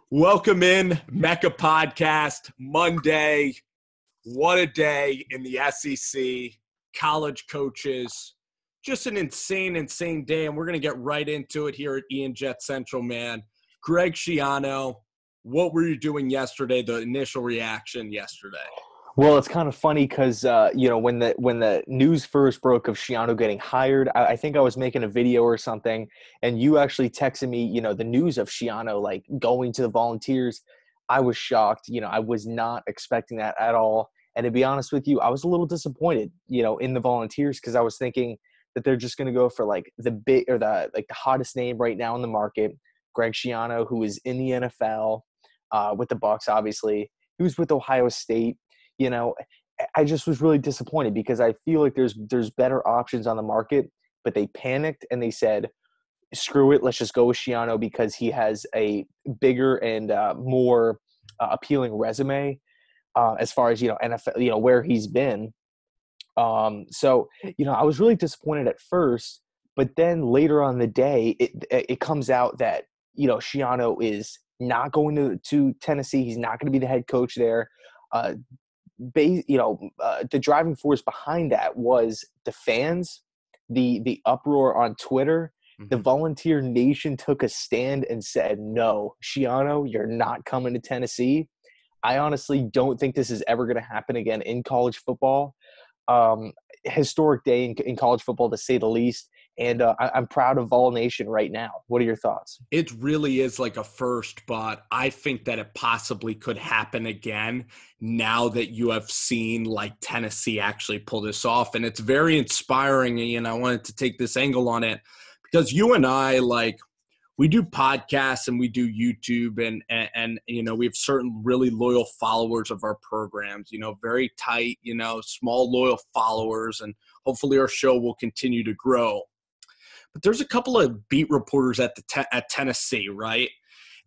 Welcome in, Mecca Podcast, Monday. What a day in the SEC, college coaches. Just an insane day, and we're going to get right into it here at Ian Jet Central, man. Greg Schiano, what were you doing yesterday, the initial reaction yesterday? Well, it's kind of funny because, when the news first broke of Schiano getting hired, I think I was making a video or something, and you actually texted me, the news of Schiano, like, going to the Volunteers. I was shocked. I was not expecting that at all. And to be honest with you, I was a little disappointed, in the Volunteers because I was thinking that they're just going to go for, like, the hottest name right now in the market, Greg Schiano, who is in the NFL with the Bucs, obviously. He was with Ohio State. I just was really disappointed because I feel like there's better options on the market, but they panicked and they said, screw it, let's just go with Schiano because he has a bigger and more appealing resume as far as, NFL, where he's been. So I was really disappointed at first, but then later on in the day, it comes out that, Schiano is not going to Tennessee. He's not going to be the head coach there. The driving force behind that was the fans, the uproar on Twitter. Mm-hmm. The Volunteer Nation took a stand and said, no, Schiano, you're not coming to Tennessee. I honestly don't think this is ever going to happen again in college football. Historic day in college football, to say the least. And I'm proud of Vol Nation right now. What are your thoughts? It really is like a first, but I think that it possibly could happen again now that you have seen like Tennessee actually pull this off. And it's very inspiring. And I wanted to take this angle on it because you and I, we do podcasts and we do YouTube and we have certain really loyal followers of our programs, very tight, small loyal followers, and hopefully our show will continue to grow. But there's a couple of beat reporters at Tennessee, right?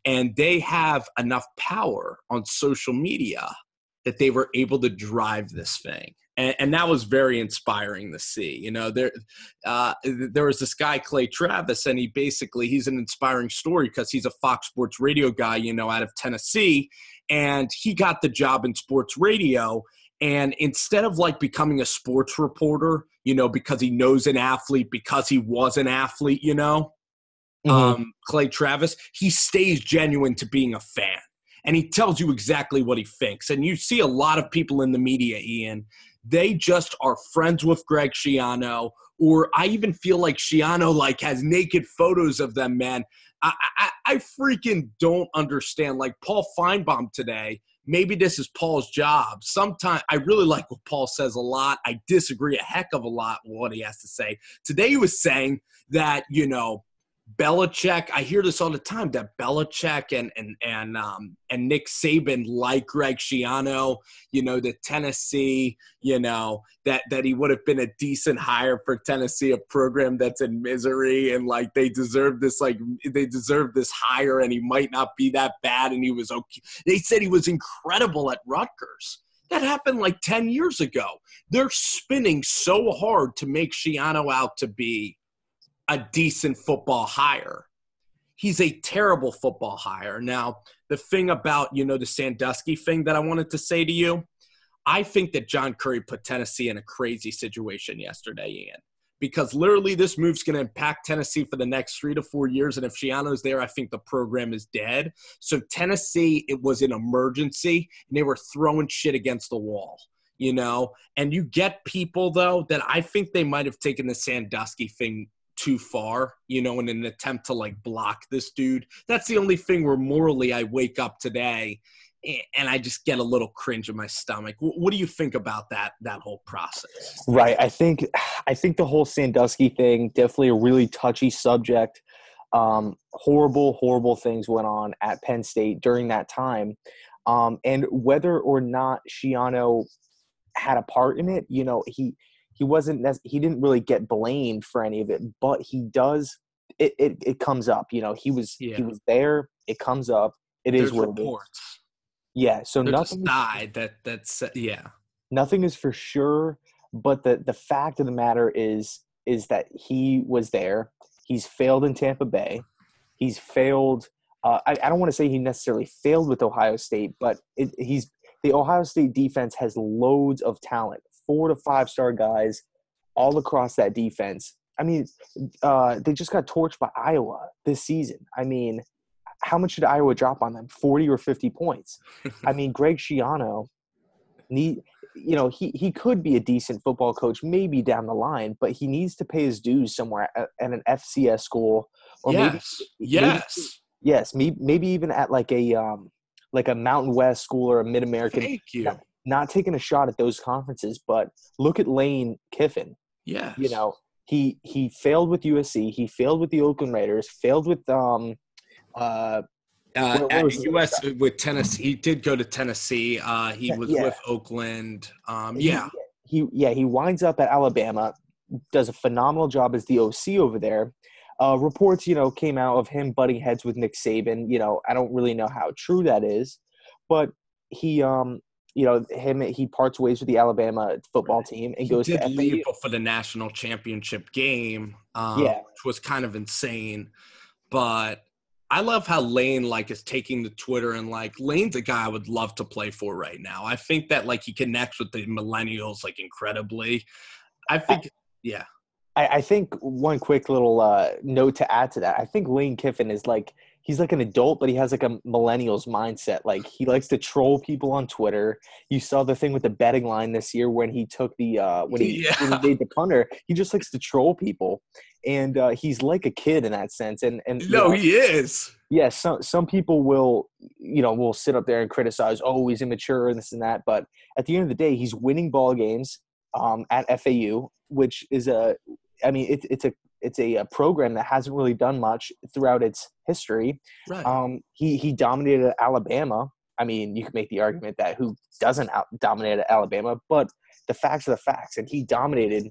And they have enough power on social media that they were able to drive this thing. And that was very inspiring to see. There was this guy, Clay Travis, and he's an inspiring story because he's a Fox Sports radio guy, out of Tennessee. And he got the job in sports radio. And instead of becoming a sports reporter, because he knows an athlete, because he was an athlete, Mm-hmm. Clay Travis, he stays genuine to being a fan. And he tells you exactly what he thinks. And you see a lot of people in the media, Ian, they just are friends with Greg Schiano, or I even feel like Schiano has naked photos of them, man. I freaking don't understand. Like Paul Feinbaum today, maybe this is Paul's job. Sometimes I really like what Paul says a lot. I disagree a heck of a lot with what he has to say. Today he was saying that, Belichick, I hear this all the time, that Belichick and Nick Saban like Greg Schiano, the Tennessee, that he would have been a decent hire for Tennessee, a program that's in misery, and they deserve this hire, and he might not be that bad, and he was okay. They said he was incredible at Rutgers. That happened 10 years ago. They're spinning so hard to make Schiano out to be a decent football hire. He's a terrible football hire. Now, the thing about, the Sandusky thing that I wanted to say to you, I think that John Curry put Tennessee in a crazy situation yesterday, Ian, because literally this move's going to impact Tennessee for the next 3 to 4 years. And if Schiano's there, I think the program is dead. So Tennessee, it was an emergency, and they were throwing shit against the wall. And you get people, though, that I think they might have taken the Sandusky thing too far, in an attempt to block this dude. That's the only thing where morally I wake up today and I just get a little cringe in my stomach. What do you think about that whole process? Right. I think the whole Sandusky thing, definitely a really touchy subject. Horrible things went on at Penn State during that time. And whether or not Schiano had a part in it, he didn't really get blamed for any of it, but he does. It comes up. He was there. It comes up. There's what reports. It is. Yeah. So nothing died. Nothing is for sure. But the fact of the matter is that he was there. He's failed in Tampa Bay. He's failed I don't want to say he necessarily failed with Ohio State, but the Ohio State defense has loads of talent, 4 to 5-star guys all across that defense. I mean, they just got torched by Iowa this season. I mean, how much did Iowa drop on them? 40 or 50 points. I mean, Greg Schiano, he could be a decent football coach maybe down the line, but he needs to pay his dues somewhere at an FCS school, or maybe even at like a Mountain West school or a Mid-American. Thank you. Not taking a shot at those conferences, but look at Lane Kiffin. Yes. He failed with USC. He failed with the Oakland Raiders. Failed with at US with Tennessee. He did go to Tennessee. He was with Oakland. He winds up at Alabama. Does a phenomenal job as the OC over there. Reports, came out of him butting heads with Nick Saban. I don't really know how true that is, but he parts ways with the Alabama football team and goes to FAU. Leave for the national championship game, which was kind of insane. But I love how Lane is taking to Twitter, and Lane's a guy I would love to play for right now. I think that he connects with the millennials incredibly. I think, I think one quick little note to add to that. I think Lane Kiffin is he's an adult, but he has a millennials mindset. He likes to troll people on Twitter. You saw the thing with the betting line this year when he took when he made the punter. He just likes to troll people, and he's like a kid in that sense. And he is. Yes, some people will sit up there and criticize, oh, he's immature and this and that. But at the end of the day, he's winning ball games at FAU, which is it's a program that hasn't really done much throughout its history. Right. He dominated at Alabama. I mean, you could make the argument that who doesn't dominate at Alabama, but the facts are the facts. And he dominated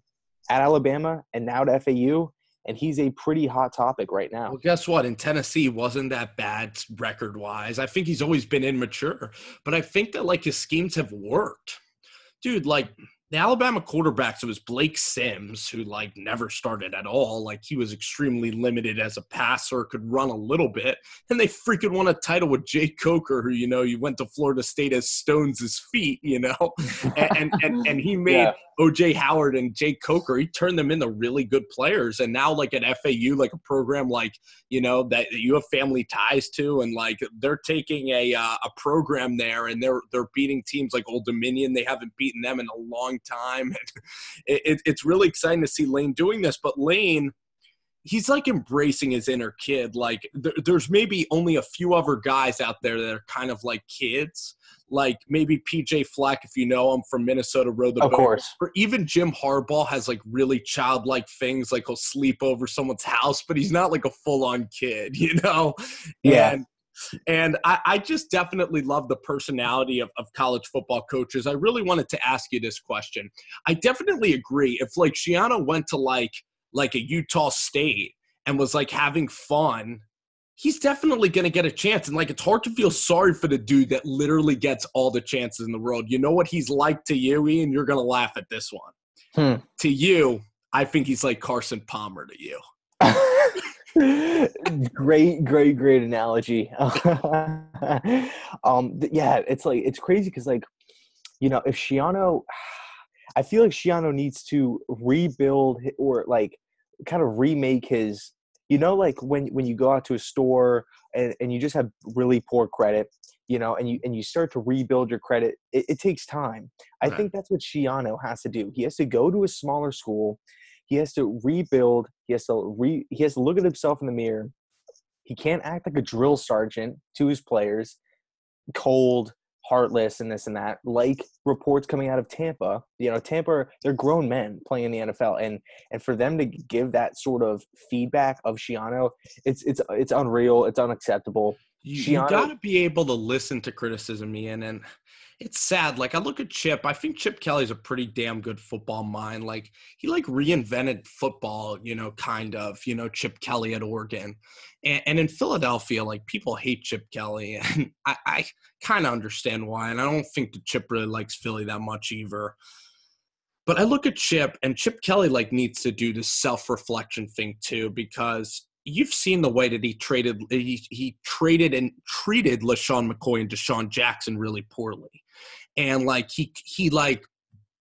at Alabama and now to FAU, and he's a pretty hot topic right now. Well, guess what? In Tennessee, wasn't that bad record-wise. I think he's always been immature, but I think that his schemes have worked. Dude, the Alabama quarterbacks, it was Blake Sims, who never started at all. He was extremely limited as a passer, could run a little bit. And they freaking won a title with Jay Coker, who, you went to Florida State as stones his feet, and he made O.J. Howard and Jay Coker, he turned them into really good players. And now at FAU, a program that you have family ties to, and they're taking a program there, and they're beating teams like Old Dominion. They haven't beaten them in a long time. It's really exciting to see Lane doing this, but Lane, he's embracing his inner kid. There's maybe only a few other guys out there that are kind of like kids, maybe PJ Fleck, if you know him, from Minnesota, rode the boat. Of course. Or even Jim Harbaugh has really childlike things, he'll sleep over someone's house, but he's not a full-on kid, Yeah. And I just definitely love the personality of college football coaches. I really wanted to ask you this question. I definitely agree. If Schiano went to a Utah State and was having fun, he's definitely going to get a chance. And it's hard to feel sorry for the dude that literally gets all the chances in the world. You know what he's like to you, Ian? You're going to laugh at this one. To you, I think he's like Carson Palmer to you. Great analogy. It's crazy because if Schiano, I feel like Schiano needs to rebuild or kind of remake his, when you go out to a store and you just have really poor credit, and you start to rebuild your credit, it takes time. I think that's what Schiano has to do. He has to go to a smaller school. He has to rebuild. He has to look at himself in the mirror. He can't act like a drill sergeant to his players, cold, heartless, and this and that. Like reports coming out of Tampa. Tampa, they're grown men playing in the NFL, and for them to give that sort of feedback of Schiano, it's unreal. It's unacceptable. You got to be able to listen to criticism, Ian, and it's sad. I look at Chip. I think Chip Kelly's a pretty damn good football mind. He reinvented football, kind of, Chip Kelly at Oregon. And in Philadelphia, people hate Chip Kelly. And I kind of understand why. And I don't think that Chip really likes Philly that much either. But I look at Chip, and Chip Kelly, needs to do this self-reflection thing too, because you've seen the way that he traded and treated LaShawn McCoy and Deshaun Jackson really poorly. And like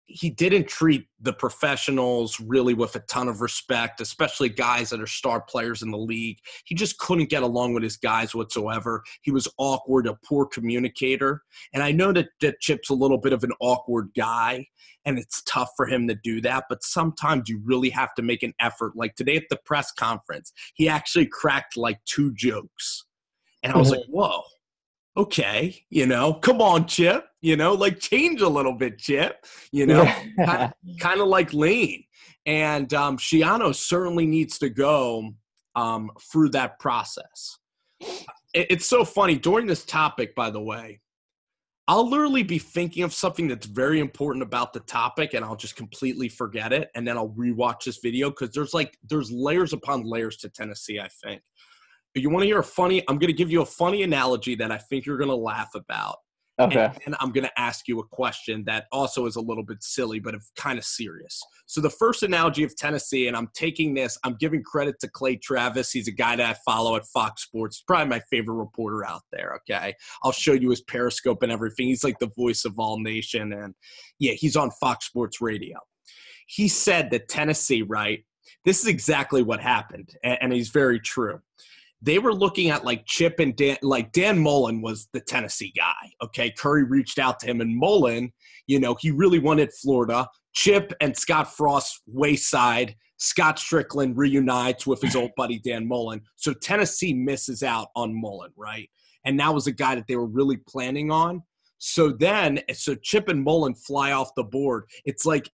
he didn't treat the professionals really with a ton of respect, especially guys that are star players in the league. He just couldn't get along with his guys whatsoever. He was awkward, a poor communicator. And I know that Chip's a little bit of an awkward guy, and it's tough for him to do that. But sometimes you really have to make an effort. Like today at the press conference, he actually cracked like 2 jokes. And I was like, whoa. Okay, come on, Chip, like change a little bit, Chip, kind of like Lane. And Schiano certainly needs to go through that process. It's so funny. During this topic, by the way, I'll literally be thinking of something that's very important about the topic, and I'll just completely forget it, and then I'll rewatch this video because there's layers upon layers to Tennessee, I think. You want to hear I'm going to give you a funny analogy that I think you're going to laugh about. Okay. And I'm going to ask you a question that also is a little bit silly, but kind of serious. So the first analogy of Tennessee, and I'm giving credit to Clay Travis. He's a guy that I follow at Fox Sports. He's probably my favorite reporter out there, okay? I'll show you his Periscope and everything. He's like the voice of All Nation. And, yeah, he's on Fox Sports Radio. He said that Tennessee, right, this is exactly what happened, and he's very true. They were looking at like Chip and Dan, like Dan Mullen was the Tennessee guy. Okay. Curry reached out to him, and Mullen, he really wanted Florida. Chip and Scott Frost wayside. Scott Strickland reunites with his old buddy Dan Mullen. So Tennessee misses out on Mullen, right? And that was a guy that they were really planning on. So Chip and Mullen fly off the board. It's like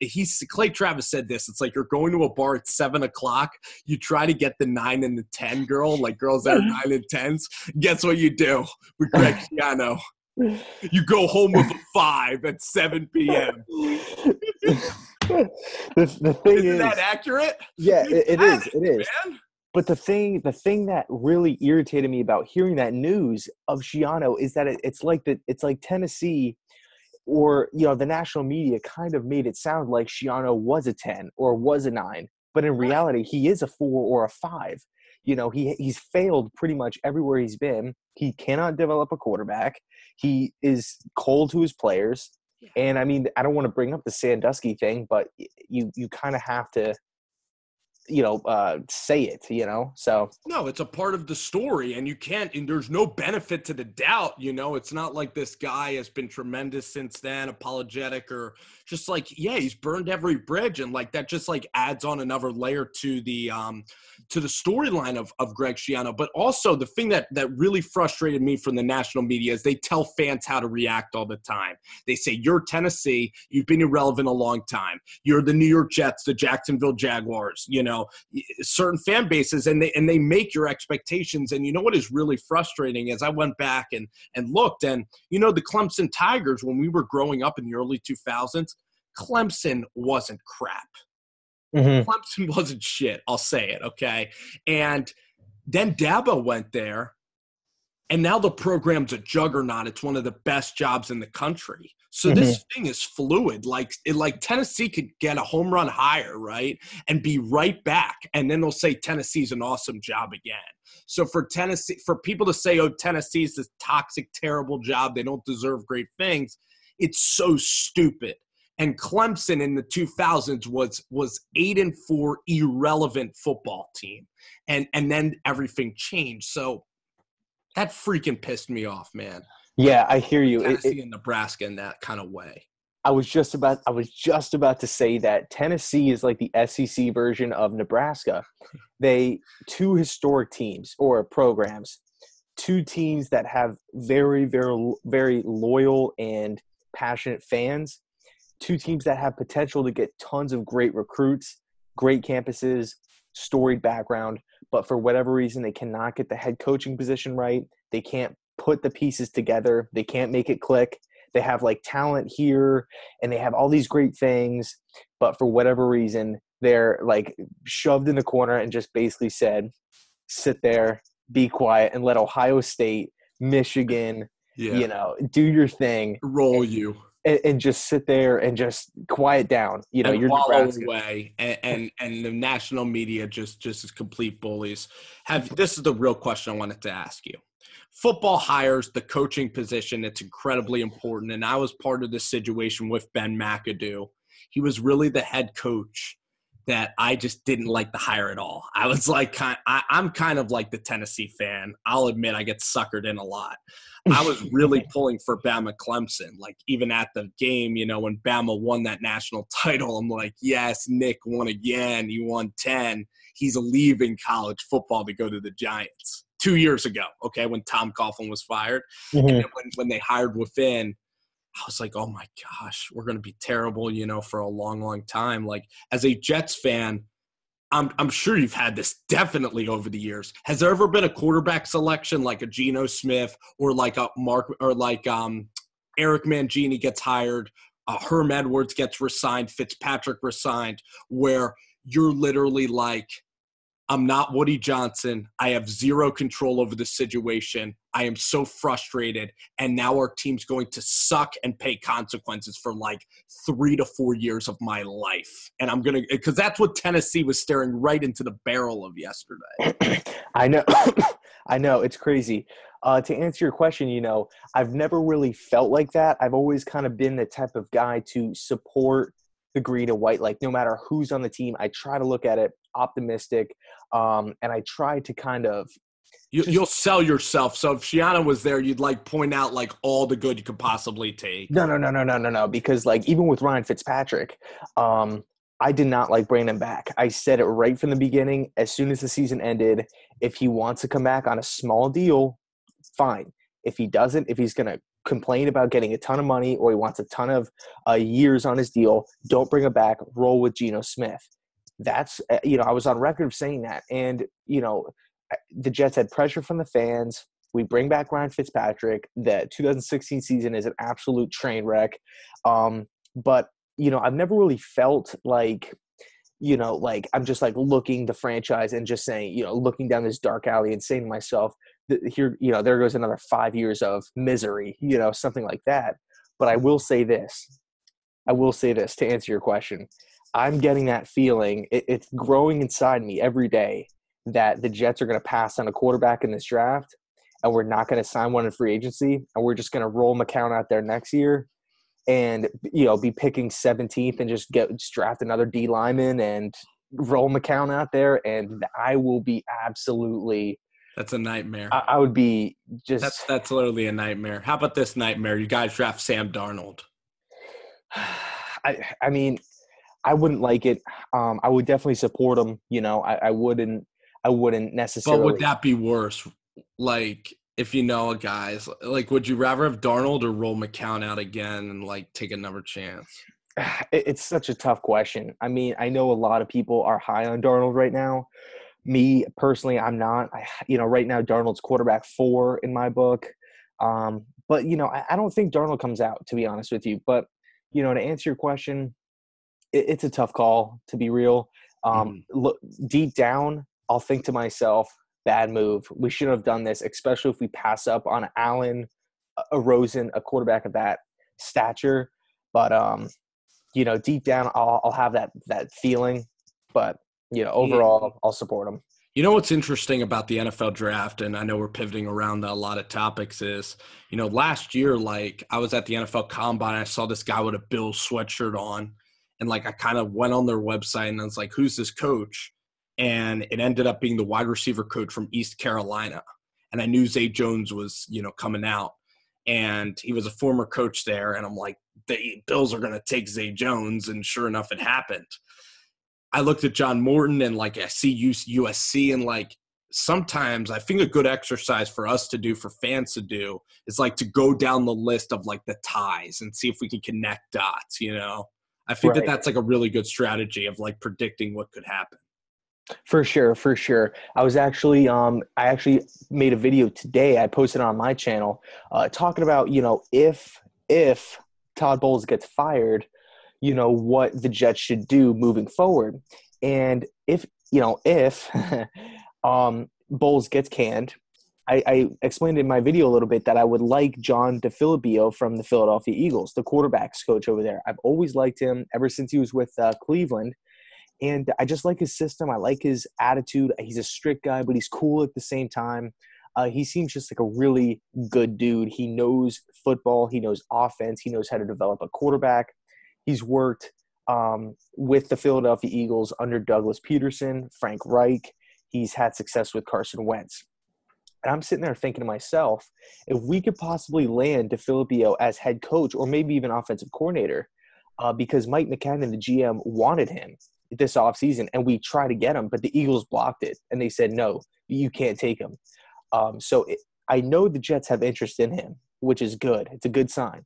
Clay Travis said this. It's like you're going to a bar at 7:00. You try to get the 9 and the 10 girl, like girls that are 9 and 10s. Guess what you do with Greg Schiano? You go home with a 5 at 7 p.m. The thing Isn't that accurate? Yeah, it is. It is. Man. But the thing that really irritated me about hearing that news of Schiano is that it's like Tennessee, or the national media kind of made it sound like Schiano was a 10 or was a 9, but in reality he is a 4 or a 5. He's failed pretty much everywhere he's been. He cannot develop a quarterback. He is cold to his players, and I mean, I don't want to bring up the Sandusky thing, but you kind of have to say it, so. No, it's a part of the story, and you can't, and there's no benefit to the doubt, it's not like this guy has been tremendous since then, apologetic, or just like, yeah, he's burned every bridge, and like that just like adds on another layer to the storyline of Greg Schiano. But also the thing that really frustrated me from the national media is they tell fans how to react all the time. They say, you're Tennessee, you've been irrelevant a long time. You're the New York Jets, the Jacksonville Jaguars, certain fan bases, and they make your expectations. And you know what is really frustrating is I went back and looked, and the Clemson Tigers, when we were growing up in the early 2000s, Clemson wasn't crap. Mm-hmm. Clemson wasn't shit. I'll say it. Okay. And then Dabo went there, and now the program's a juggernaut. It's one of the best jobs in the country. So this thing is fluid. Like Tennessee could get a home run higher, right, and be right back. And then they'll say Tennessee's an awesome job again. So for people to say, oh, Tennessee's this toxic, terrible job, they don't deserve great things, it's so stupid. And Clemson in the 2000s was 8-4 irrelevant football team. And then everything changed. So that freaking pissed me off, man. Yeah, I hear you. Tennessee and Nebraska in that kind of way. I was just about to say that Tennessee is like the SEC version of Nebraska. Two historic teams or programs, two teams that have very, very, very loyal and passionate fans, two teams that have potential to get tons of great recruits, great campuses, storied background, but for whatever reason, they cannot get the head coaching position right. They can't put the pieces together. They can't make it click. They have like talent here and they have all these great things, but for whatever reason, they're like shoved in the corner and just basically said, sit there, be quiet, and let Ohio State, Michigan, do your thing. Roll you. and just sit there and just quiet down. You know, and you're wallow Nebraska. away, and the national media just as complete bullies. This is the real question I wanted to ask you. Football hires, the coaching position, it's incredibly important, and I was part of this situation with Ben McAdoo. He was really the head coach that I just didn't like the hire at all. I was like, I'm kind of like the Tennessee fan. I'll admit I get suckered in a lot. I was really pulling for Bama Clemson. Like, even at the game, you know, when Bama won that national title, I'm like, yes, Nick won again. He won 10. He's leaving college football to go to the Giants 2 years ago, okay, when Tom Coughlin was fired. And then when they hired within, I was like, oh my gosh, we're going to be terrible, you know, for a long, long time. Like, as a Jets fan, I'm sure you've had this definitely over the years. Has there ever been a quarterback selection like a Geno Smith or like a Mark or like Eric Mangini gets hired, Herm Edwards gets resigned, Fitzpatrick resigned, where you're literally like, I'm not Woody Johnson. I have zero control over the situation. I am so frustrated. And now our team's going to suck and pay consequences for like 3 to 4 years of my life. And I'm going to – because that's what Tennessee was staring right into the barrel of yesterday. I know. I know. It's crazy. To answer your question, you know, I've never really felt like that. I've always kind of been the type of guy to support the green and white. Like, no matter who's on the team, I try to look at it optimistic. And I try to kind of you'll sell yourself. So if Shiana was there, you'd like point out like all the good you could possibly take. No. Because like even with Ryan Fitzpatrick, I did not like bringing him back. I said it right from the beginning. As soon as the season ended, if he wants to come back on a small deal, fine. If he doesn't, if he's going to complain about getting a ton of money or he wants a ton of years on his deal, don't bring him back. Roll with Geno Smith. That's, you know, I was on record of saying that. And, you know, the Jets had pressure from the fans. We bring back Ryan Fitzpatrick. The 2016 season is an absolute train wreck. But, you know, I've never really felt like, you know, like I'm just like looking the franchise and just saying, you know, looking down this dark alley and saying to myself, here, you know, there goes another 5 years of misery, you know, something like that. But I will say this to answer your question. I'm getting that feeling. It's growing inside me every day that the Jets are going to pass on a quarterback in this draft, and we're not going to sign one in free agency, and we're just going to roll McCown out there next year and, you know, be picking 17th and just draft another D lineman and roll McCown out there, and I will be absolutely – That's a nightmare. I would be just – That's literally a nightmare. How about this nightmare? You guys draft Sam Darnold. I mean – I wouldn't like it. I would definitely support him. You know, I wouldn't necessarily. But would that be worse? Like, if you know guys, like, would you rather have Darnold or roll McCown out again and like take another chance? It's such a tough question. I mean, I know a lot of people are high on Darnold right now. Me personally, I'm not. You know, right now Darnold's quarterback 4 in my book. But you know, I don't think Darnold comes out, to be honest with you. But you know, to answer your question. It's a tough call, to be real. Look, deep down, I'll think to myself, bad move. We shouldn't have done this, especially if we pass up on Allen, a Rosen, a quarterback of that stature. But, you know, deep down, I'll have that feeling. But, you know, overall, I'll support him. You know what's interesting about the NFL draft, and I know we're pivoting around a lot of topics, is, you know, last year, like, I was at the NFL Combine, I saw this guy with a Bills sweatshirt on. And, like, I kind of went on their website and I was like, who's this coach? And it ended up being the wide receiver coach from East Carolina. And I knew Zay Jones was, you know, coming out. And he was a former coach there. And I'm like, the Bills are going to take Zay Jones. And sure enough, it happened. I looked at John Morton and, like, I see USC. And, like, sometimes I think a good exercise for us to do, for fans to do, is, like, to go down the list of, like, the ties and see if we can connect dots, you know? I think Right. that's like a really good strategy of like predicting what could happen. For sure. I was actually I actually made a video today. I posted on my channel talking about, you know, if Todd Bowles gets fired, you know, what the Jets should do moving forward. And if Bowles gets canned, I explained in my video a little bit that I would like John DeFilippo from the Philadelphia Eagles, the quarterbacks coach over there. I've always liked him ever since he was with Cleveland. And I just like his system. I like his attitude. He's a strict guy, but he's cool at the same time. He seems just like a really good dude. He knows football. He knows offense. He knows how to develop a quarterback. He's worked with the Philadelphia Eagles under Douglas Peterson, Frank Reich. He's had success with Carson Wentz. And I'm sitting there thinking to myself, if we could possibly land DeFilippo as head coach or maybe even offensive coordinator, because Mike McCann, the GM, wanted him this offseason, and we tried to get him, but the Eagles blocked it, and they said, no, you can't take him. I know the Jets have interest in him, which is good. It's a good sign.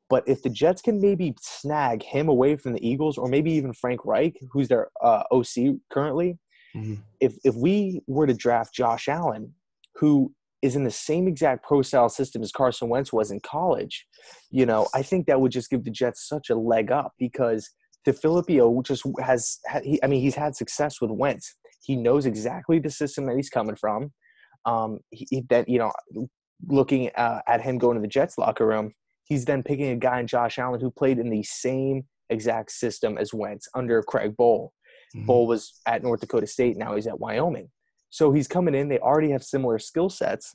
But if the Jets can maybe snag him away from the Eagles, or maybe even Frank Reich, who's their OC currently, if we were to draft Josh Allen, who is in the same exact pro-style system as Carson Wentz was in college, I think that would just give the Jets such a leg up, because DeFilippo just he's had success with Wentz. He knows exactly the system that he's coming from. Looking at him going to the Jets locker room, he's then picking a guy in Josh Allen who played in the same exact system as Wentz under Craig Bohl. Bohl was at North Dakota State. Now he's at Wyoming. So he's coming in. They already have similar skill sets.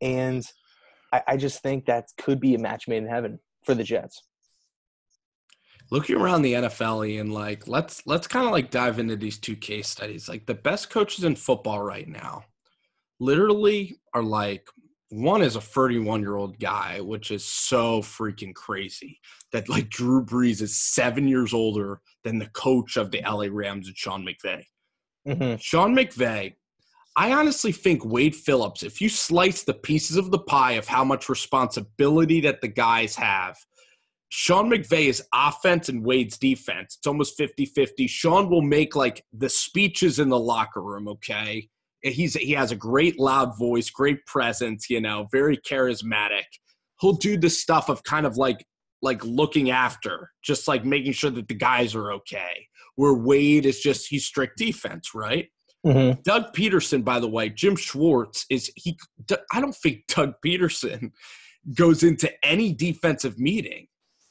And I just think that could be a match made in heaven for the Jets. Looking around the NFL, Ian, let's kind of dive into these two case studies. The best coaches in football right now literally are one is a 31-year-old guy, which is so freaking crazy that Drew Brees is 7 years older than the coach of the LA Rams and Sean McVay. Sean McVay, I honestly think Wade Phillips, if you slice the pieces of the pie of how much responsibility that the guys have, Sean McVay is offense and Wade's defense. It's almost 50-50. Sean will make the speeches in the locker room, okay? He has a great loud voice, great presence, very charismatic. He'll do the stuff of kind of looking after, just making sure that the guys are okay. Where Wade is he's strict defense, right? Doug Peterson, by the way, Jim Schwartz I don't think Doug Peterson goes into any defensive meeting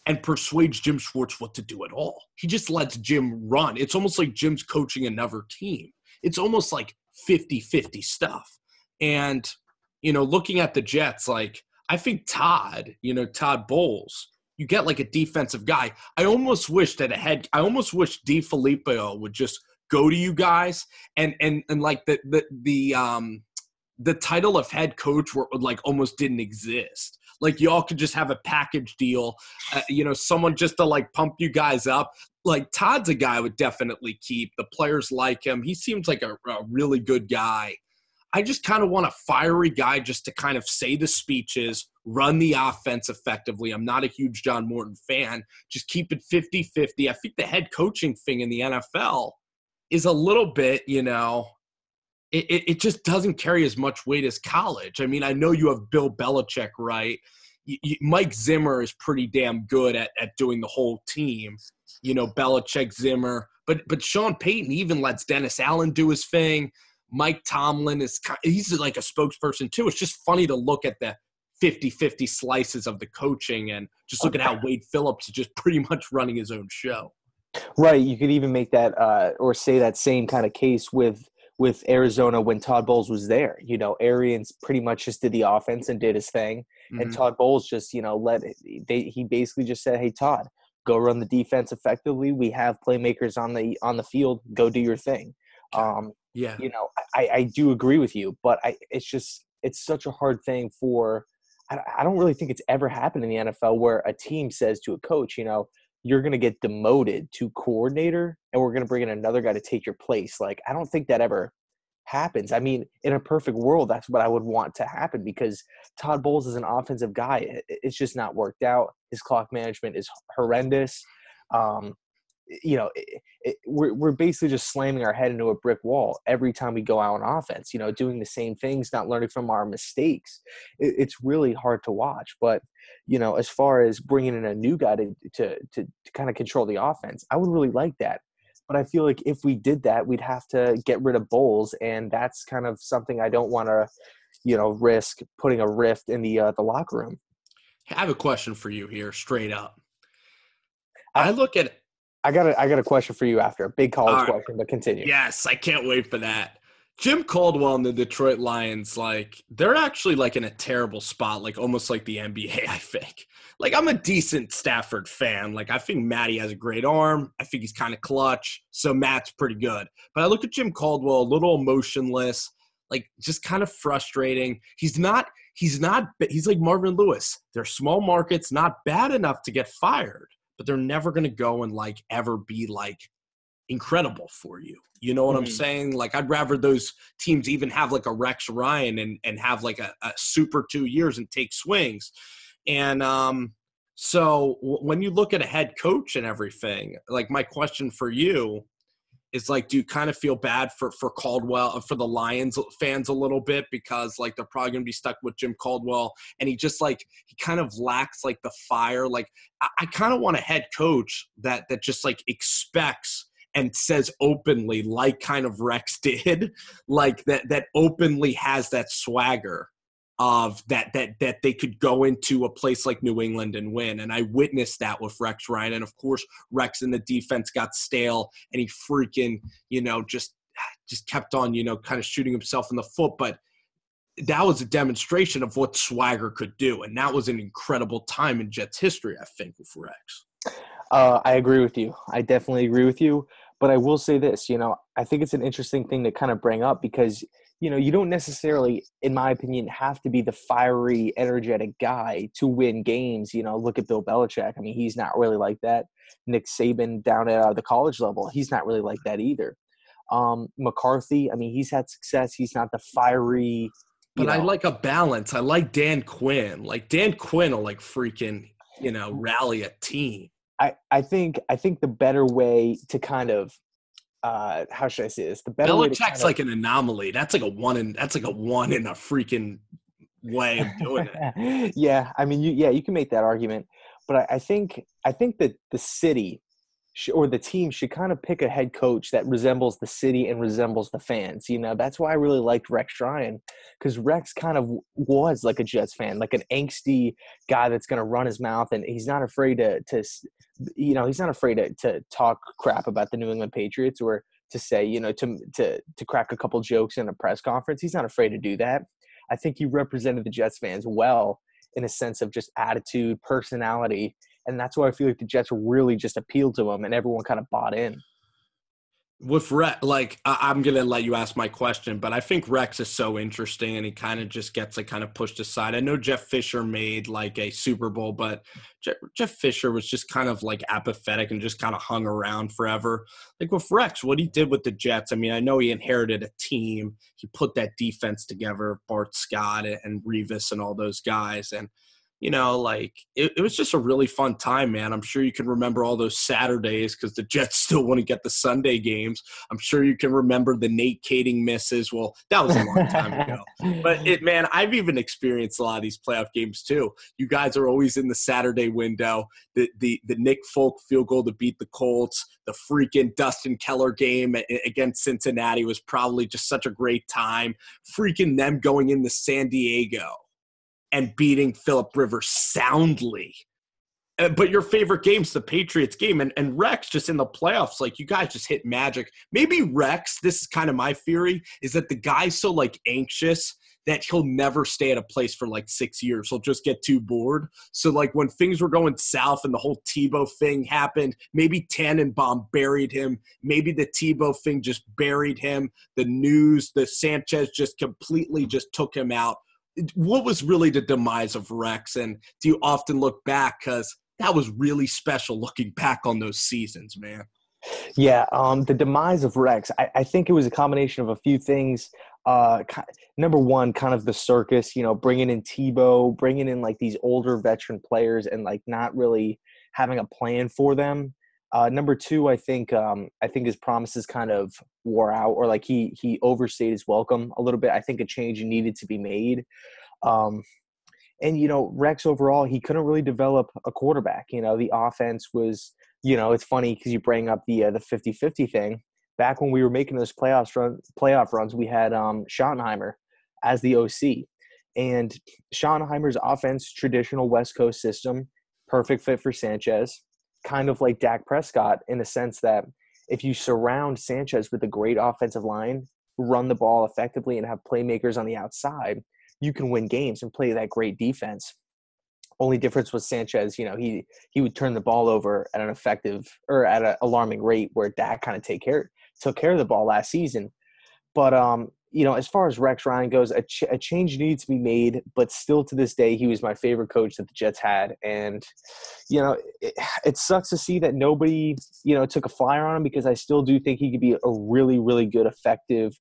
and persuades Jim Schwartz what to do at all. He just lets Jim run. It's almost like Jim's coaching another team. It's almost 50-50 stuff. And, looking at the Jets, I think Todd Bowles, you get a defensive guy. I almost wish DeFilippo would just go to you guys and the title of head coach where almost didn't exist. Y'all could just have a package deal, someone just to pump you guys up. Todd's a guy I would definitely keep. The players like him. He seems like a really good guy. I just kind of want a fiery guy just to kind of say the speeches, run the offense effectively. I'm not a huge John Morton fan. Just keep it 50-50. I think the head coaching thing in the NFL is a little bit, it just doesn't carry as much weight as college. I mean, I know you have Bill Belichick, right? Mike Zimmer is pretty damn good at doing the whole team, Belichick, Zimmer. But Sean Payton even lets Dennis Allen do his thing. Mike Tomlin he's a spokesperson too. It's just funny to look at the 50-50 slices of the coaching and just look at how Wade Phillips is just pretty much running his own show. Right. You could even make that or say that same kind of case with Arizona when Todd Bowles was there. Arians pretty much just did the offense and did his thing. And Todd Bowles just, he basically just said, hey, Todd, go run the defense effectively. We have playmakers on the field. Go do your thing. I do agree with you, but it's such a hard thing I don't really think it's ever happened in the NFL where a team says to a coach, you're going to get demoted to coordinator and we're going to bring in another guy to take your place. I don't think that ever happens. I mean, in a perfect world, that's what I would want to happen because Todd Bowles is an offensive guy. It's just not worked out. His clock management is horrendous. We're basically just slamming our head into a brick wall every time we go out on offense, doing the same things, not learning from our mistakes. It's really hard to watch. But, as far as bringing in a new guy to kind of control the offense, I would really like that. But I feel like if we did that, we'd have to get rid of Bowles, and that's kind of something I don't want to risk putting a rift in the locker room. I have a question for you here, straight up. I got a question for you after. A big college question, but continue. Yes, I can't wait for that. Jim Caldwell and the Detroit Lions, they're actually in a terrible spot, almost like the NBA, I think. I'm a decent Stafford fan. I think Matty has a great arm. I think he's kind of clutch. So Matt's pretty good. But I look at Jim Caldwell, a little emotionless, just kind of frustrating. He's like Marvin Lewis. They're small markets, not bad enough to get fired, but they're never going to go and ever be incredible for you. You know what I'm saying? I'd rather those teams even have a Rex Ryan and have a super 2 years and take swings. And so when you look at a head coach and everything, my question for you is do you kind of feel bad for Caldwell, for the Lions fans a little bit, because they're probably going to be stuck with Jim Caldwell, and he just he kind of lacks the fire. I kind of want a head coach that just expects and says openly, kind of Rex did, that openly has that swagger of that they could go into a place like New England and win. And I witnessed that with Rex Ryan. And of course, Rex in the defense got stale, and he freaking, just kept on, kind of shooting himself in the foot. But that was a demonstration of what swagger could do. And that was an incredible time in Jets history, I think, with Rex. I agree with you. I definitely agree with you. But I will say this, I think it's an interesting thing to kind of bring up because, you don't necessarily, in my opinion, have to be the fiery, energetic guy to win games. Look at Bill Belichick. I mean, he's not really like that. Nick Saban down at the college level, he's not really like that either. McCarthy, I mean, he's had success. He's not the fiery. But I like a balance. I like Dan Quinn. Dan Quinn will freaking, rally a team. I think the better way to kind of how should I say this? The better Belichick's an anomaly. That's a one in a freaking way of doing it. Yeah, I mean, you can make that argument, but I think that the city or the team should kind of pick a head coach that resembles the city and resembles the fans. That's why I really liked Rex Ryan, because Rex kind of was like a Jets fan, like an angsty guy that's going to run his mouth, and he's not afraid he's not afraid to talk crap about the New England Patriots or to say, to crack a couple jokes in a press conference. He's not afraid to do that. I think he represented the Jets fans well in a sense of just attitude, personality. And that's why I feel like the Jets really just appealed to him and everyone kind of bought in. With Rex, I'm going to let you ask my question, but I think Rex is so interesting and he kind of just gets kind of pushed aside. I know Jeff Fisher made a Super Bowl, but Jeff Fisher was just kind of apathetic and just kind of hung around forever. With Rex, what he did with the Jets, I mean, I know he inherited a team. He put that defense together, Bart Scott and Revis and all those guys. And it was just a really fun time, man. I'm sure you can remember all those Saturdays because the Jets still want to get the Sunday games. I'm sure you can remember the Nate Kading misses. Well, that was a long time ago. But I've even experienced a lot of these playoff games too. You guys are always in the Saturday window. The Nick Folk field goal to beat the Colts. The freaking Dustin Keller game against Cincinnati was probably just such a great time. Freaking them going into San Diego and beating Phillip Rivers soundly. But your favorite game's the Patriots game. And Rex just in the playoffs, you guys just hit magic. Maybe Rex, this is kind of my theory, is that the guy's so anxious that he'll never stay at a place for 6 years. He'll just get too bored. So when things were going south and the whole Tebow thing happened, maybe Tannenbaum buried him. Maybe the Tebow thing just buried him. The news, the Sanchez just completely just took him out. What was really the demise of Rex? And do you often look back? Because that was really special looking back on those seasons, man. Yeah, the demise of Rex, I think it was a combination of a few things. Number one, kind of the circus, bringing in Tebow, bringing in these older veteran players and not really having a plan for them. Number two, I think his promises kind of wore out, or he overstayed his welcome a little bit. I think a change needed to be made. And Rex overall, he couldn't really develop a quarterback. The offense was, it's funny because you bring up the 50-50 thing. Back when we were making those playoff runs, we had Schottenheimer as the OC. And Schottenheimer's offense, traditional West Coast system, perfect fit for Sanchez, kind of like Dak Prescott in the sense that if you surround Sanchez with a great offensive line, run the ball effectively, and have playmakers on the outside, you can win games and play that great defense. Only difference was Sanchez, he would turn the ball over at an effective or at an alarming rate where Dak kind of took care of the ball last season. But, as far as Rex Ryan goes, a change needs to be made, but still to this day, he was my favorite coach that the Jets had. And, it sucks to see that nobody, took a flyer on him, because I still do think he could be a really, really good, effective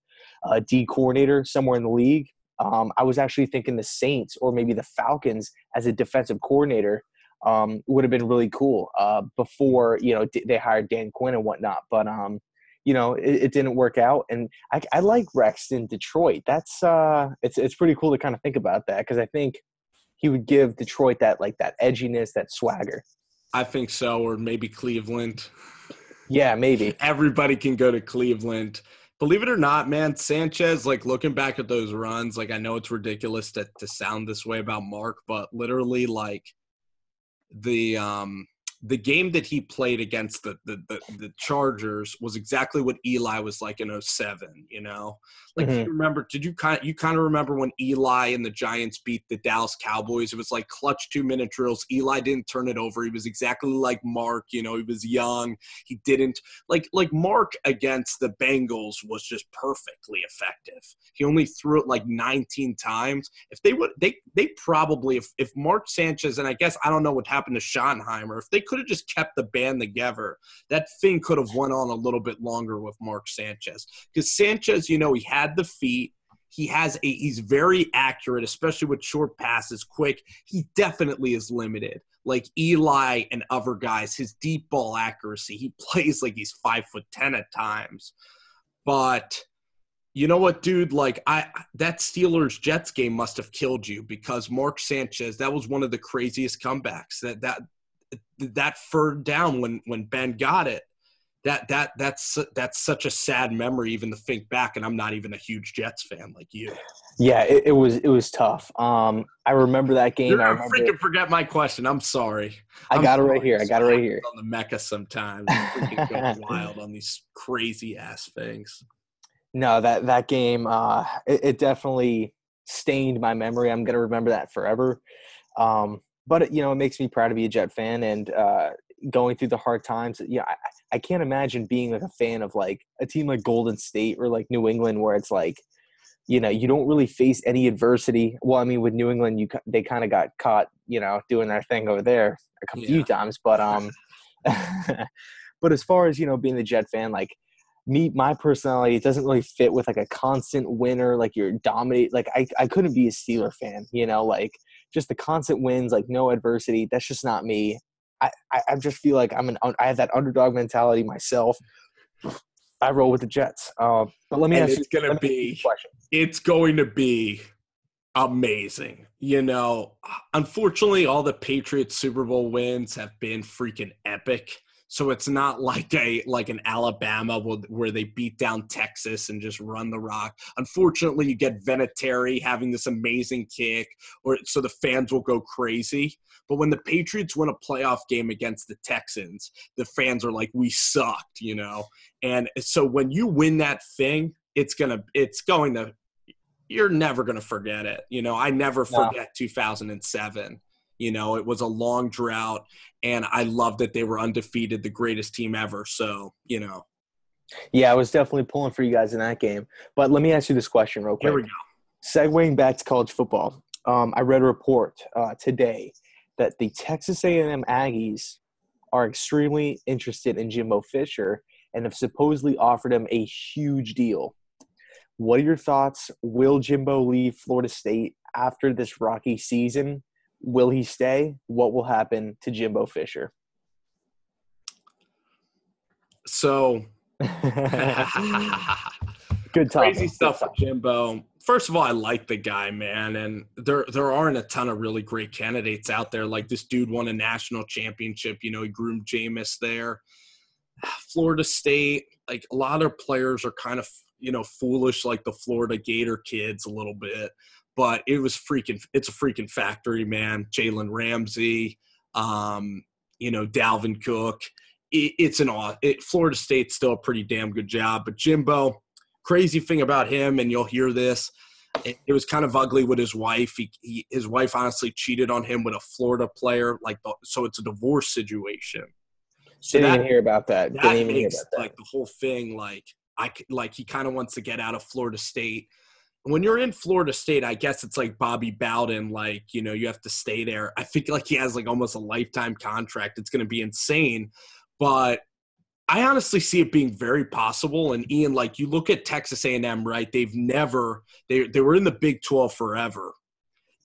D coordinator somewhere in the league. I was actually thinking the Saints or maybe the Falcons as a defensive coordinator would have been really cool before, they hired Dan Quinn and whatnot. But, it didn't work out. And I like Rex in Detroit. That's it's pretty cool to kind of think about that, because I think he would give Detroit that edginess, that swagger. I think so, or maybe Cleveland. Yeah, maybe. Everybody can go to Cleveland. Believe it or not, man, Sanchez, looking back at those runs, I know it's ridiculous to sound this way about Mark, but literally, the game that he played against the Chargers was exactly what Eli was like in 2007, If you remember, you kind of remember when Eli and the Giants beat the Dallas Cowboys? It was like clutch 2-minute drills. Eli didn't turn it over. He was exactly like Mark, he was young. He didn't like Mark against the Bengals was just perfectly effective. He only threw it 19 times. If they probably, if Mark Sanchez, and I guess I don't know what happened to Schottenheimer, if they could have just kept the band together, that thing could have went on a little bit longer with Mark Sanchez. Because Sanchez, he had the feet. He's very accurate, especially with short passes, quick. He definitely is limited. Like Eli and other guys, his deep ball accuracy, he plays like he's 5'10" at times. But you know what, dude? That Steelers-Jets game must have killed you, because Mark Sanchez, that was one of the craziest comebacks. That third down when Ben got it, that's such a sad memory even to think back, and I'm not even a huge Jets fan like you. Yeah, it was tough. I remember that game. I freaking forget my question. I'm sorry. I got it right here. On the Mecca sometimes. Freaking go wild on these crazy ass things. No, that game, it definitely stained my memory. I'm gonna remember that forever. But it makes me proud to be a Jet fan, and going through the hard times. I can't imagine being a fan of a team like Golden State or New England, where it's you don't really face any adversity. Well, I mean, with New England, they kind of got caught, doing their thing over there a few times. But but as far as being the Jet fan, my personality, it doesn't really fit with a constant winner. You're dominate. I couldn't be a Steeler fan. Just the constant wins, no adversity. That's just not me. I just feel like I have that underdog mentality myself. I roll with the Jets. But let me ask you. It's going to be amazing. Unfortunately, all the Patriots Super Bowl wins have been freaking epic. So it's not like an Alabama where they beat down Texas and just run the rock. Unfortunately, you get Vinatieri having this amazing kick, so the fans will go crazy. But when the Patriots win a playoff game against the Texans, the fans are like, we sucked, And so when you win that thing, you're never going to forget it. I never forget 2007. It was a long drought, and I love that they were undefeated, the greatest team ever. So, Yeah, I was definitely pulling for you guys in that game. But let me ask you this question real quick. Here we go. Segueing back to college football, I read a report today that the Texas A&M Aggies are extremely interested in Jimbo Fisher and have supposedly offered him a huge deal. What are your thoughts? Will Jimbo leave Florida State after this rocky season? Will he stay? What will happen to Jimbo Fisher? So, good topic. Crazy stuff with Jimbo. First of all, I like the guy, man, and there aren't a ton of really great candidates out there. This dude won a national championship. He groomed Jameis there. Florida State, a lot of players are kind of, foolish like the Florida Gator kids a little bit, but it's a freaking factory, man. Jalen Ramsey, Dalvin Cook. Florida State's still a pretty damn good job, but Jimbo, crazy thing about him, and you'll hear this, it was kind of ugly with his wife. His wife honestly cheated on him with a Florida player, so it's a divorce situation. So Didn't even hear about that. That makes like the whole thing he kind of wants to get out of Florida State. When you're in Florida State, I guess it's like Bobby Bowden, you have to stay there. I think like he has like almost a lifetime contract. It's going to be insane, but I honestly see it being very possible. And Ian, like you look at Texas A&M, right? They were in the Big 12 forever.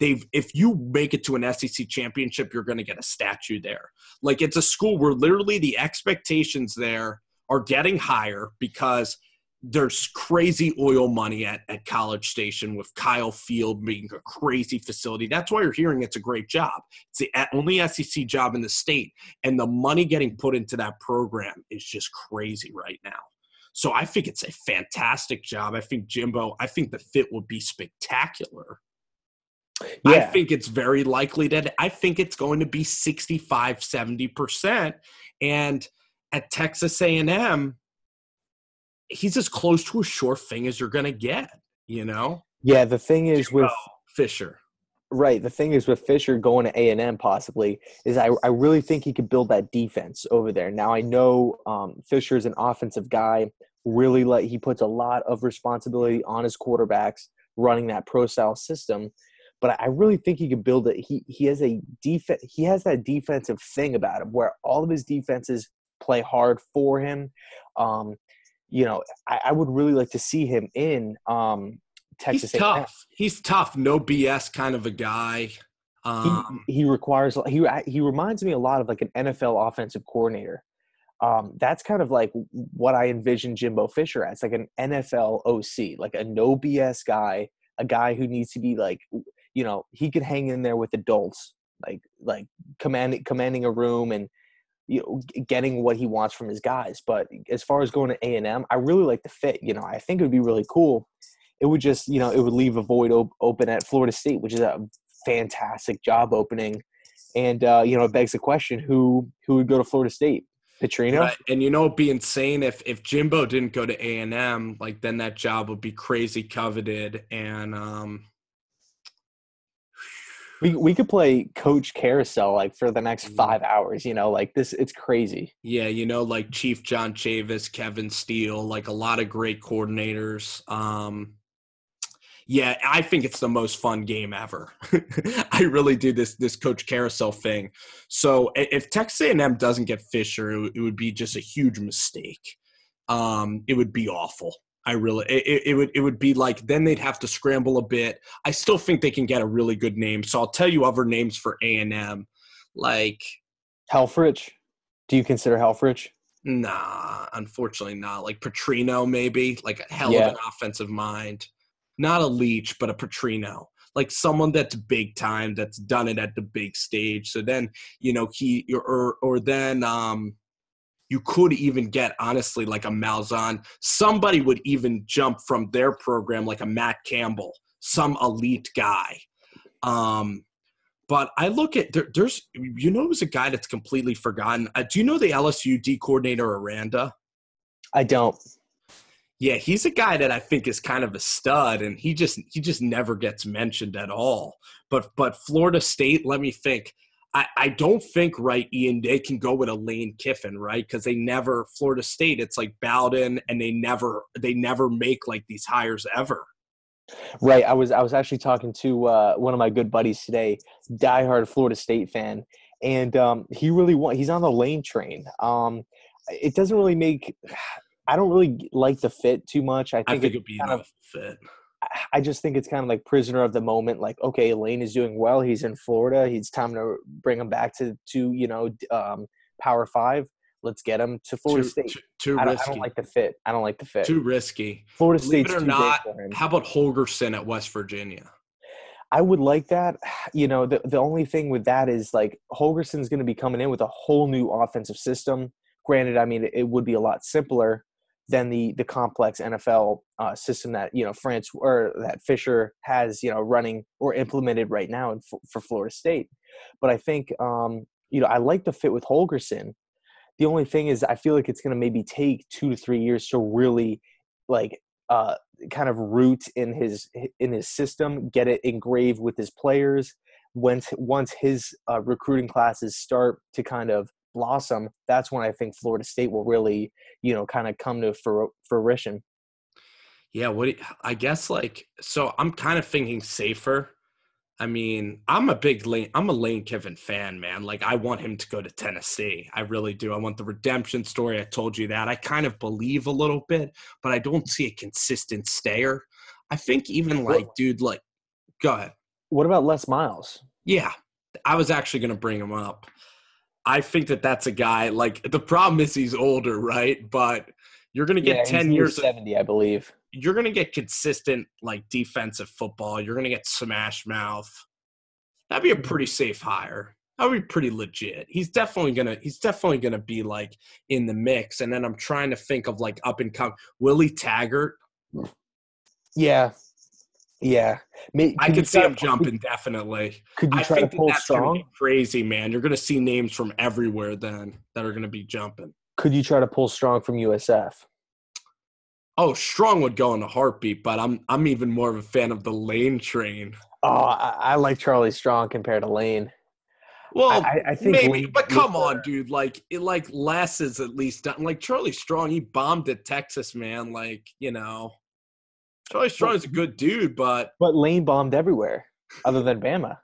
If you make it to an SEC championship, you're going to get a statue there. Like it's a school where literally the expectations there are getting higher because there's crazy oil money at College Station with Kyle Field being a crazy facility. That's why you're hearing it's a great job. It's the only SEC job in the state, and the money getting put into that program is just crazy right now. So I think it's a fantastic job. I think the fit would be spectacular. Yeah. I think it's very likely that I think it's going to be 65, 70%. And at Texas A&M, he's as close to a sure thing as you're going to get, Yeah, the thing is with Fisher. Right. The thing is with Fisher going to A&M possibly is I really think he could build that defense over there. Now, I know Fisher's an offensive guy. He puts a lot of responsibility on his quarterbacks running that pro-style system. But I really think he could build it. He has that defensive thing about him where all of his defenses play hard for him. I would really like to see him in Texas. He's tough. He's tough. No BS kind of a guy. He reminds me a lot of like an NFL offensive coordinator. That's kind of like what I envision Jimbo Fisher as, like an NFL OC, like a no BS guy, a guy who needs to be like, he could hang in there with adults, like commanding a room and getting what he wants from his guys. But as far as going to A&M, I really like the fit. I think it would be really cool. It would just, it would leave a void open at Florida State, which is a fantastic job opening. And, it begs the question, who would go to Florida State? Petrino? Right. And it'd be insane if Jimbo didn't go to A&M, like then that job would be crazy coveted. And we could play Coach Carousel like for the next 5 hours, like this, it's crazy. Yeah, like Chief John Chavis, Kevin Steele, like a lot of great coordinators. Yeah, I think it's the most fun game ever. I really do this Coach Carousel thing. So if Texas A&M doesn't get Fisher, it would be just a huge mistake. It would be awful. It would be like then they'd have to scramble a bit. I still think they can get a really good name. So I'll tell you other names for A&M, like Helfrich. Do you consider Helfrich? Nah, unfortunately not. Like Petrino, maybe, like a hell of an offensive mind. Not a Leach, but a Petrino, like someone that's big time, that's done it at the big stage. So then, you could even get, honestly, like a Malzahn. Somebody would even jump from their program, like a Matt Campbell, some elite guy. But I look at there's who's a guy that's completely forgotten. Do you know the LSU D coordinator Aranda? I don't. Yeah, he's a guy that I think is kind of a stud, and he just never gets mentioned at all. But Florida State, let me think. I don't think, right, Ian, they can go with a Lane Kiffin, right? Because Florida State, it's like Bowden, and they never make like these hires ever. Right. I was actually talking to one of my good buddies today, diehard Florida State fan, and he's on the Lane train. It doesn't really make. I don't really like the fit too much. I think it'd be enough fit. I just think it's kind of like prisoner of the moment. Like, okay, Lane is doing well. He's in Florida. It's time to bring him back to Power 5. Let's get him to Florida State. Too risky. I don't like the fit. I don't like the fit. Too risky. Florida State's too big for him. How about Holgorsen at West Virginia? I would like that. The only thing with that is like Holgorsen's going to be coming in with a whole new offensive system. Granted, I mean, it would be a lot simpler than the complex NFL system that, France or that Fisher has, running or implemented right now for Florida State. But I think, I like the fit with Holgerson. The only thing is I feel like it's going to maybe take 2 to 3 years to really like kind of root in his system, get it engraved with his players. Once his recruiting classes start to kind of blossom, that's when I think Florida State will really, kind of come to fruition. Yeah, I guess so I'm kind of thinking safer. I mean, I'm a Lane Kiffin fan, man. Like, I want him to go to Tennessee. I really do. I want the redemption story. I told you that. I kind of believe a little bit, but I don't see a consistent stayer. I think even go ahead. What about Les Miles? Yeah, I was actually going to bring him up. I think that's a guy, the problem is he's older, right? But you're going to get 10 years. 70, I believe. You're going to get consistent, defensive football. You're going to get smash mouth. That'd be a pretty safe hire. That would be pretty legit. He's definitely going to be, in the mix. And then I'm trying to think of, up and come. Willie Taggart. Yeah. Yeah. I could see him jumping, definitely. Could you try to pull Strong? Gonna be crazy, man. You're going to see names from everywhere then that are going to be jumping. Could you try to pull Strong from USF? Oh, Strong would go in a heartbeat, but I'm even more of a fan of the Lane train. Oh, I like Charlie Strong compared to Lane. Well, I think maybe, Lane, but come on, dude. Les is at least done. Charlie Strong, he bombed at Texas, man. Charlie Strong is a good dude, but Lane bombed everywhere other than Bama.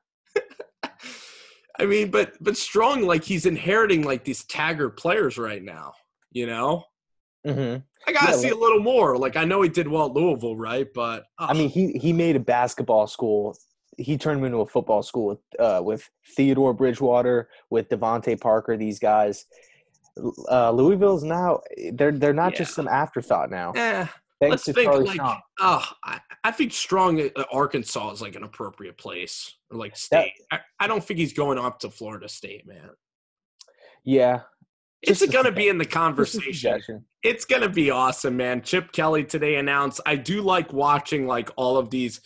I mean, but Strong, he's inheriting these Taggart players right now. Mm-hmm. I gotta see a little more. I know he did well at Louisville, right? But I mean, he made a basketball school. He turned him into a football school with Theodore Bridgewater, with Devontae Parker. These guys, Louisville's now they're not just some afterthought now. Let's think Strong. I think Strong at Arkansas is an appropriate place or State. I don't think he's going up to Florida State, man. Yeah. It's going to be in the conversation. It's going to be awesome, man. Chip Kelly today announced. I do like watching all of these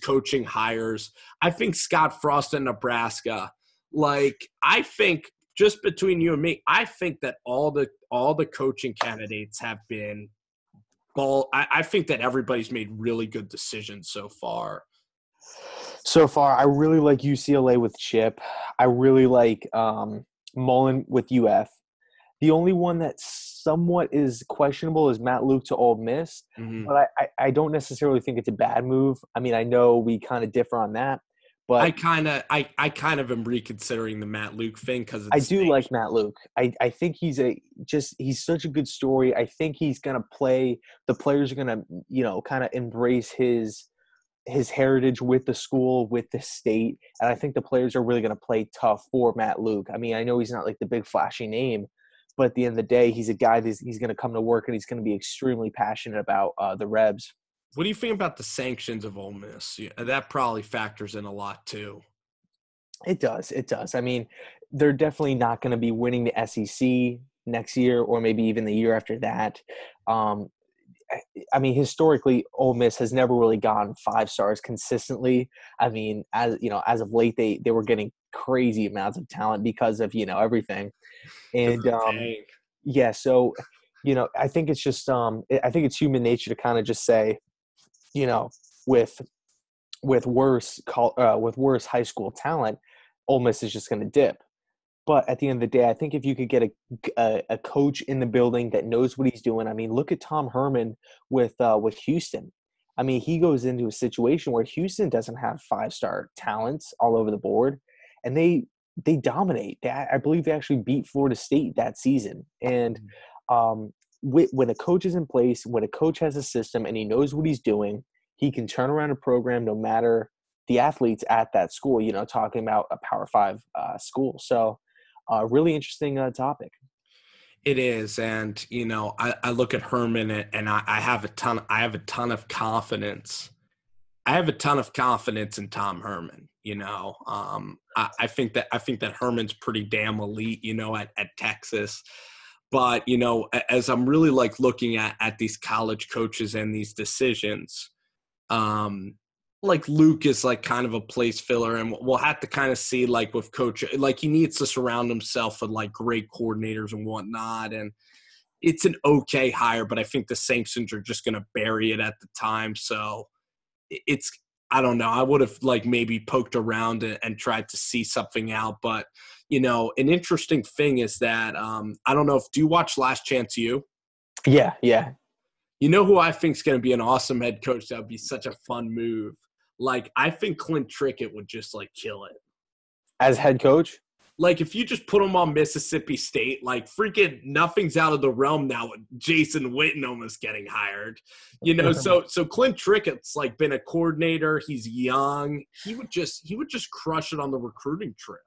coaching hires. I think Scott Frost in Nebraska. I think just between you and me, I think that all the coaching candidates have been I think that everybody's made really good decisions so far. I really like UCLA with Chip. I really like Mullen with UF. The only one that somewhat is questionable is Matt Luke to Ole Miss, but I don't necessarily think it's a bad move. I mean, I know we kind of differ on that, but I kind of am reconsidering the Matt Luke thing because I do like Matt Luke. I think he's such a good story. I think he's gonna play. The players are gonna kind of embrace his heritage with the school, with the state, and I think the players are really gonna play tough for Matt Luke. I mean, I know he's not the big flashy name, but at the end of the day, he's a guy that he's going to come to work and he's going to be extremely passionate about the Rebs. What do you think about the sanctions of Ole Miss? That probably factors in a lot too. It does. I mean, they're definitely not going to be winning the SEC next year or maybe even the year after that. I mean, historically, Ole Miss has never really gone 5 stars consistently. I mean, as of late, they were getting crazy amounts of talent because of everything. And so I think it's just I think it's human nature to kind of just say, with worse high school talent, Ole Miss is just going to dip. But at the end of the day, I think if you could get a coach in the building that knows what he's doing, I mean, look at Tom Herman with Houston. I mean, he goes into a situation where Houston doesn't have 5-star talents all over the board, and they dominate. I believe they actually beat Florida State that season. And when a coach is in place, when a coach has a system and he knows what he's doing, he can turn around a program no matter the athletes at that school, talking about a Power 5 school. So really interesting topic. It is. And, I look at Herman and I have a ton of confidence. I have a ton of confidence in Tom Herman. I think that Herman's pretty damn elite, at Texas. But, as I'm really like looking at these college coaches and these decisions, like Luke is like kind of a place filler, and we'll have to kind of see like with coach, like he needs to surround himself with like great coordinators and whatnot. And it's an okay hire, but I think the Saints are just going to bury it at the time. So I don't know. I would have like maybe poked around and tried to see something out. But, an interesting thing is that I don't know do you watch Last Chance U? Yeah. You know who I think is going to be an awesome head coach? That would be such a fun move. Like, I think Clint Trickett would just like kill it. As head coach? Like, if you just put him on Mississippi State, like, freaking nothing's out of the realm now with Jason Witten almost getting hired. So Clint Trickett's, like, been a coordinator. He's young. He would just crush it on the recruiting trail.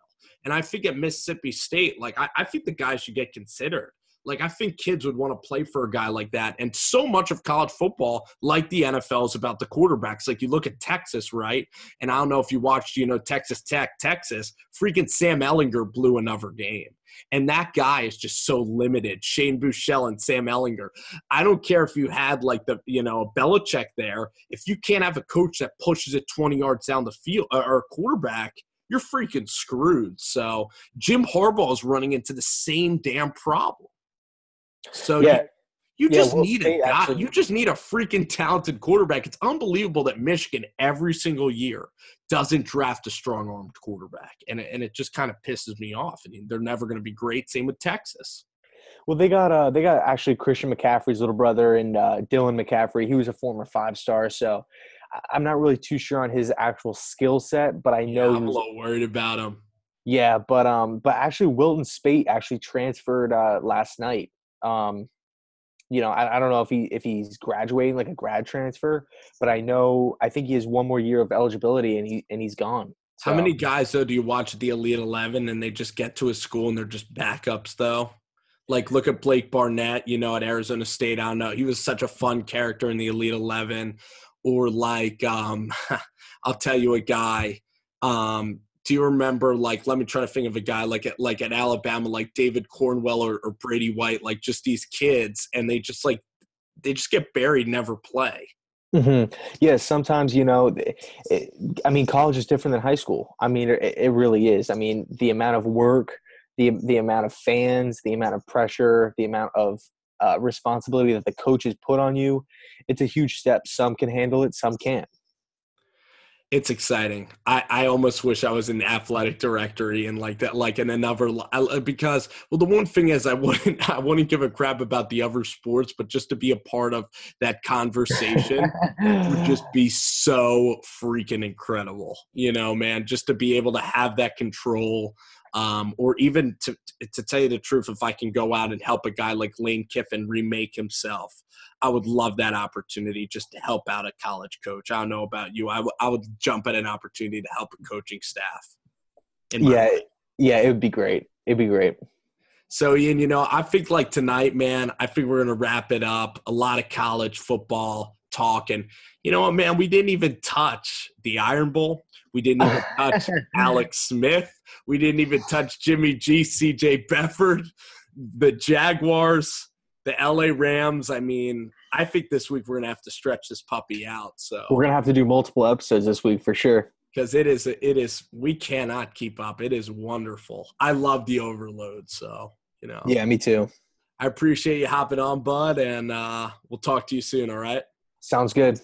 And I think at Mississippi State, like, I think the guy should get considered. Like, I think kids would want to play for a guy like that. And so much of college football, like the NFL, is about the quarterbacks. Like, you look at Texas, right? And I don't know if you watched, Texas Tech, Texas. Freaking Sam Ehlinger blew another game. And that guy is just so limited. Shane Buechele and Sam Ehlinger. I don't care if you had, like, a Belichick there. If you can't have a coach that pushes it 20 yards down the field or a quarterback, you're freaking screwed. So Jim Harbaugh is running into the same damn problem. So yeah, you just need a guy. Actually, you just need a freaking talented quarterback. It's unbelievable that Michigan every single year doesn't draft a strong-armed quarterback, and it just kind of pisses me off. I mean, they're never going to be great. Same with Texas. Well, they got actually Christian McCaffrey's little brother and Dylan McCaffrey. He was a former 5-star, so I'm not really too sure on his actual skill set, but I know I'm a little worried about him. Yeah, but actually Wilton Spate actually transferred last night. I don't know if he's graduating like a grad transfer, but I think he has one more year of eligibility and he's gone. So. How many guys though do you watch at the Elite 11 and they just get to a school and they're just backups though? Like look at Blake Barnett, at Arizona State. I don't know. He was such a fun character in the Elite 11. Or like I'll tell you a guy. Do you remember, like, let me try to think of a guy like at Alabama, like David Cornwell or Brady White, like just these kids, and they just get buried, never play. Mm-hmm. Yeah, sometimes, college is different than high school. I mean, it really is. I mean, the amount of work, the amount of fans, the amount of pressure, the amount of responsibility that the coaches put on you, it's a huge step. Some can handle it, some can't. It's exciting. I almost wish I was in the athletic directory and like that, like in another, because, well, the one thing is I wouldn't give a crap about the other sports, but just to be a part of that conversation would just be so freaking incredible, man, just to be able to have that control. Or even to tell you the truth, if I can go out and help a guy like Lane Kiffin remake himself, I would love that opportunity just to help out a college coach. I don't know about you. I would jump at an opportunity to help a coaching staff. Yeah, it would be great. It'd be great. So, Ian, I think like tonight, man, I think we're going to wrap it up. A lot of college football talk. And you know what, man, we didn't even touch the Iron Bowl. We didn't even touch Alex Smith. We didn't even touch Jimmy G, CJ Beathard, the Jaguars, the LA Rams. I mean, I think this week we're going to have to stretch this puppy out. So we're going to have to do multiple episodes this week for sure. Because it is, we cannot keep up. It is wonderful. I love the overload. So, Yeah, me too. I appreciate you hopping on, bud. And we'll talk to you soon. All right. Sounds good.